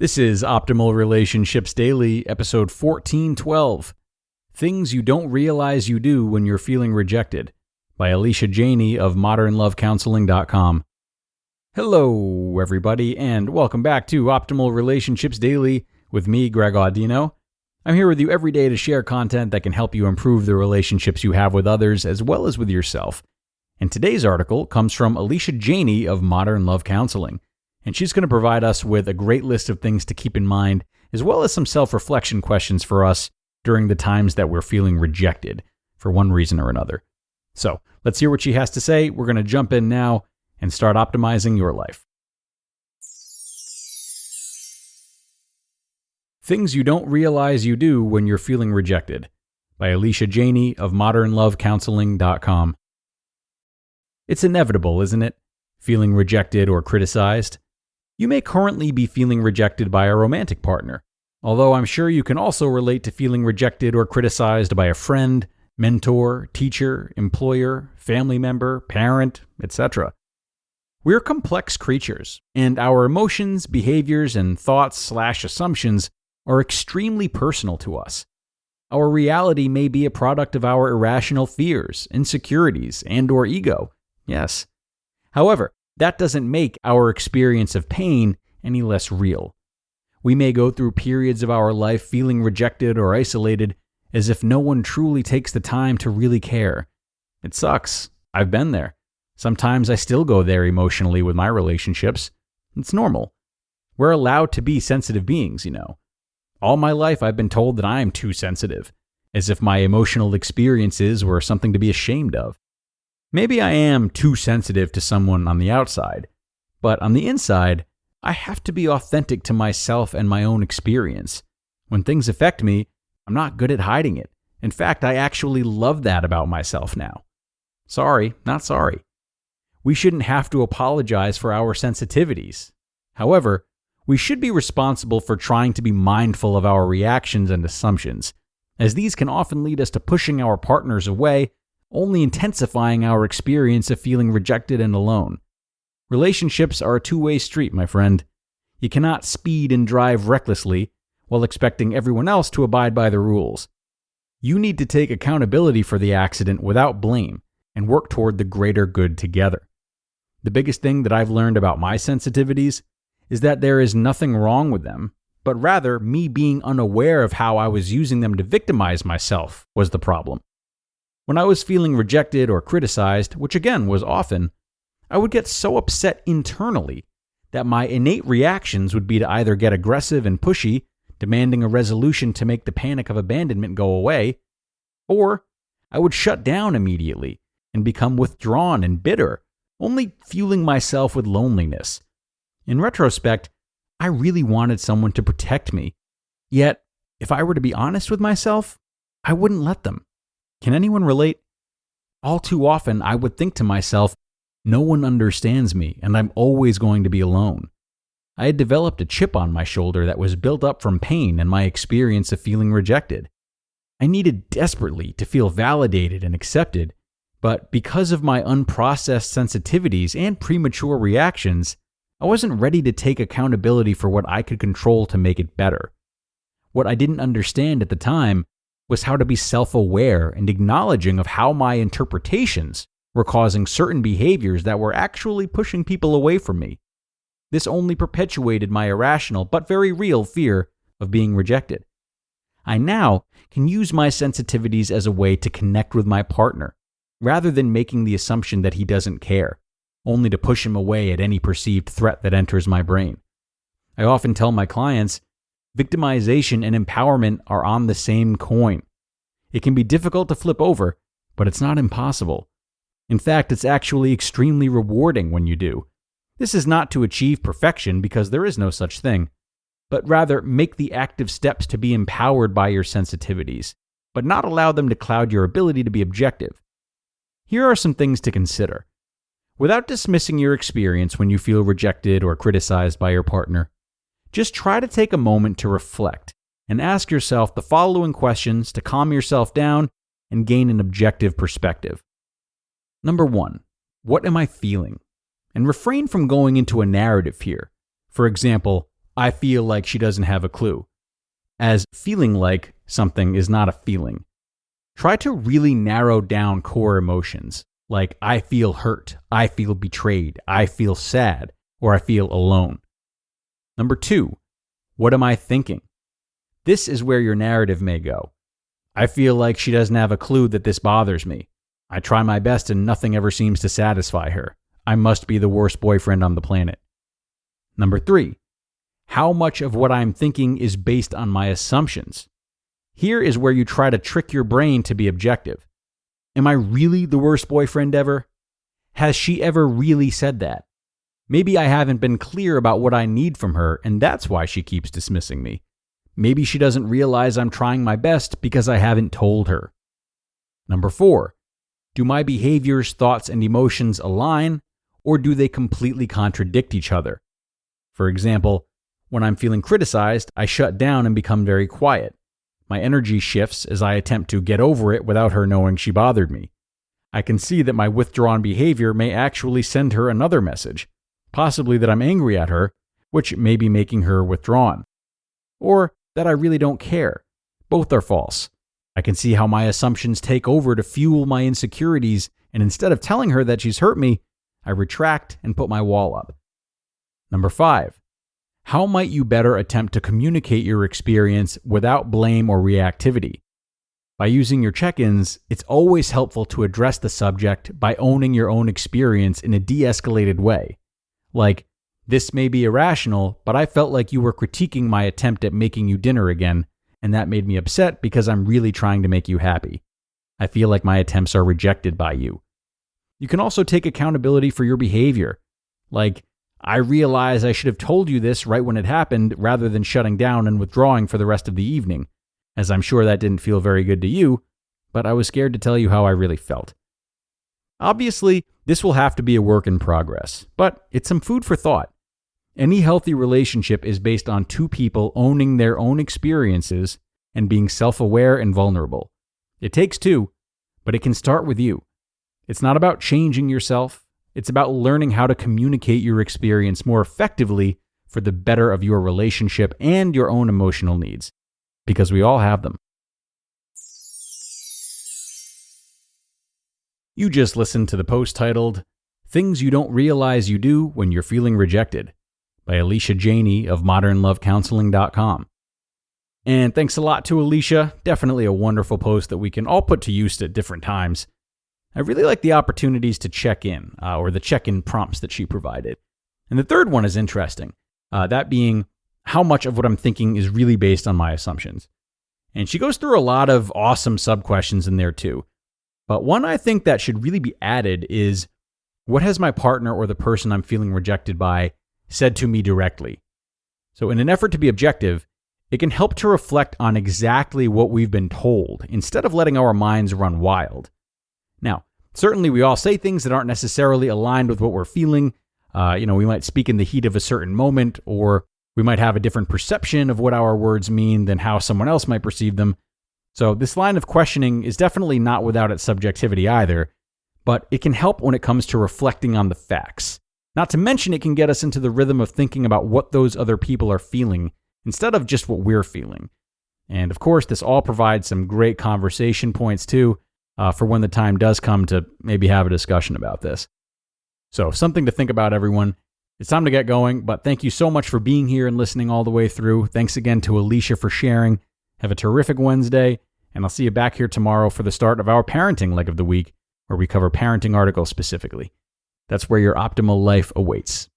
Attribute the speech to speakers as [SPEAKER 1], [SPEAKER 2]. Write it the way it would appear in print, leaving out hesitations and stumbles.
[SPEAKER 1] This is Optimal Relationships Daily, episode 1412. Things You Don't Realize You Do When You're Feeling Rejected, by Alysha Jeney of modernlovecounseling.com. Hello, everybody, and welcome back to Optimal Relationships Daily with me, Greg Audino. I'm here with you every day to share content that can help you improve the relationships you have with others as well as with yourself. And today's article comes from Alysha Jeney of Modern Love Counseling. And she's going to provide us with a great list of things to keep in mind, as well as some self-reflection questions for us during the times that we're feeling rejected for one reason or another. So let's hear what she has to say. We're going to jump in now and start optimizing your life. Things You Don't Realize You Do When You're Feeling Rejected, by Alysha Jeney of modernlovecounseling.com. It's inevitable, isn't it? Feeling rejected or criticized. You may currently be feeling rejected by a romantic partner, although I'm sure you can also relate to feeling rejected or criticized by a friend, mentor, teacher, employer, family member, parent, etc. We're complex creatures, and our emotions, behaviors, and thoughts/assumptions are extremely personal to us. Our reality may be a product of our irrational fears, insecurities, and/or ego. Yes. However, that doesn't make our experience of pain any less real. We may go through periods of our life feeling rejected or isolated as if no one truly takes the time to really care. It sucks. I've been there. Sometimes I still go there emotionally with my relationships. It's normal. We're allowed to be sensitive beings, you know. All my life I've been told that I'm too sensitive, as if my emotional experiences were something to be ashamed of. Maybe I am too sensitive to someone on the outside, but on the inside, I have to be authentic to myself and my own experience. When things affect me, I'm not good at hiding it. In fact, I actually love that about myself now. Sorry, not sorry. We shouldn't have to apologize for our sensitivities. However, we should be responsible for trying to be mindful of our reactions and assumptions, as these can often lead us to pushing our partners away, only intensifying our experience of feeling rejected and alone. Relationships are a two-way street, my friend. You cannot speed and drive recklessly while expecting everyone else to abide by the rules. You need to take accountability for the accident without blame and work toward the greater good together. The biggest thing that I've learned about my sensitivities is that there is nothing wrong with them, but rather me being unaware of how I was using them to victimize myself was the problem. When I was feeling rejected or criticized, which again was often, I would get so upset internally that my innate reactions would be to either get aggressive and pushy, demanding a resolution to make the panic of abandonment go away, or I would shut down immediately and become withdrawn and bitter, only fueling myself with loneliness. In retrospect, I really wanted someone to protect me. Yet, if I were to be honest with myself, I wouldn't let them. Can anyone relate? All too often, I would think to myself, no one understands me, and I'm always going to be alone. I had developed a chip on my shoulder that was built up from pain and my experience of feeling rejected. I needed desperately to feel validated and accepted, but because of my unprocessed sensitivities and premature reactions, I wasn't ready to take accountability for what I could control to make it better. What I didn't understand at the time was how to be self-aware and acknowledging of how my interpretations were causing certain behaviors that were actually pushing people away from me. This only perpetuated my irrational but very real fear of being rejected. I now can use my sensitivities as a way to connect with my partner, rather than making the assumption that he doesn't care, only to push him away at any perceived threat that enters my brain. I often tell my clients, victimization and empowerment are on the same coin. It can be difficult to flip over, but it's not impossible. In fact, it's actually extremely rewarding when you do. This is not to achieve perfection because there is no such thing, but rather make the active steps to be empowered by your sensitivities, but not allow them to cloud your ability to be objective. Here are some things to consider. Without dismissing your experience when you feel rejected or criticized by your partner, just try to take a moment to reflect and ask yourself the following questions to calm yourself down and gain an objective perspective. Number 1, what am I feeling? And refrain from going into a narrative here. For example, I feel like she doesn't have a clue, as feeling like something is not a feeling. Try to really narrow down core emotions, like I feel hurt, I feel betrayed, I feel sad, or I feel alone. Number 2, what am I thinking? This is where your narrative may go. I feel like she doesn't have a clue that this bothers me. I try my best and nothing ever seems to satisfy her. I must be the worst boyfriend on the planet. Number 3, how much of what I'm thinking is based on my assumptions? Here is where you try to trick your brain to be objective. Am I really the worst boyfriend ever? Has she ever really said that? Maybe I haven't been clear about what I need from her, and that's why she keeps dismissing me. Maybe she doesn't realize I'm trying my best because I haven't told her. Number 4, do my behaviors, thoughts, and emotions align, or do they completely contradict each other? For example, when I'm feeling criticized, I shut down and become very quiet. My energy shifts as I attempt to get over it without her knowing she bothered me. I can see that my withdrawn behavior may actually send her another message, possibly that I'm angry at her, which may be making her withdrawn. Or that I really don't care. Both are false. I can see how my assumptions take over to fuel my insecurities, and instead of telling her that she's hurt me, I retract and put my wall up. Number 5, how might you better attempt to communicate your experience without blame or reactivity? By using your check-ins, it's always helpful to address the subject by owning your own experience in a de-escalated way. Like, this may be irrational, but I felt like you were critiquing my attempt at making you dinner again, and that made me upset because I'm really trying to make you happy. I feel like my attempts are rejected by you. You can also take accountability for your behavior. Like, I realize I should have told you this right when it happened rather than shutting down and withdrawing for the rest of the evening, as I'm sure that didn't feel very good to you, but I was scared to tell you how I really felt. Obviously, this will have to be a work in progress, but it's some food for thought. Any healthy relationship is based on two people owning their own experiences and being self-aware and vulnerable. It takes two, but it can start with you. It's not about changing yourself. It's about learning how to communicate your experience more effectively for the better of your relationship and your own emotional needs, because we all have them. You just listened to the post titled, Things You Don't Realize You Do When You're Feeling Rejected, by Alysha Jeney of modernlovecounseling.com. And thanks a lot to Alysha. Definitely a wonderful post that we can all put to use at different times. I really like the opportunities to check in, or the check-in prompts that she provided. And the third one is interesting, that being how much of what I'm thinking is really based on my assumptions. And she goes through a lot of awesome sub-questions in there too. But one I think that should really be added is, what has my partner or the person I'm feeling rejected by said to me directly? So in an effort to be objective, it can help to reflect on exactly what we've been told instead of letting our minds run wild. Now, certainly we all say things that aren't necessarily aligned with what we're feeling. We might speak in the heat of a certain moment, or we might have a different perception of what our words mean than how someone else might perceive them. So this line of questioning is definitely not without its subjectivity either, but it can help when it comes to reflecting on the facts. Not to mention it can get us into the rhythm of thinking about what those other people are feeling instead of just what we're feeling. And of course, this all provides some great conversation points too, for when the time does come to maybe have a discussion about this. So something to think about, everyone. It's time to get going, but thank you so much for being here and listening all the way through. Thanks again to Alysha for sharing. Have a terrific Wednesday, and I'll see you back here tomorrow for the start of our parenting leg of the week, where we cover parenting articles specifically. That's where your optimal life awaits.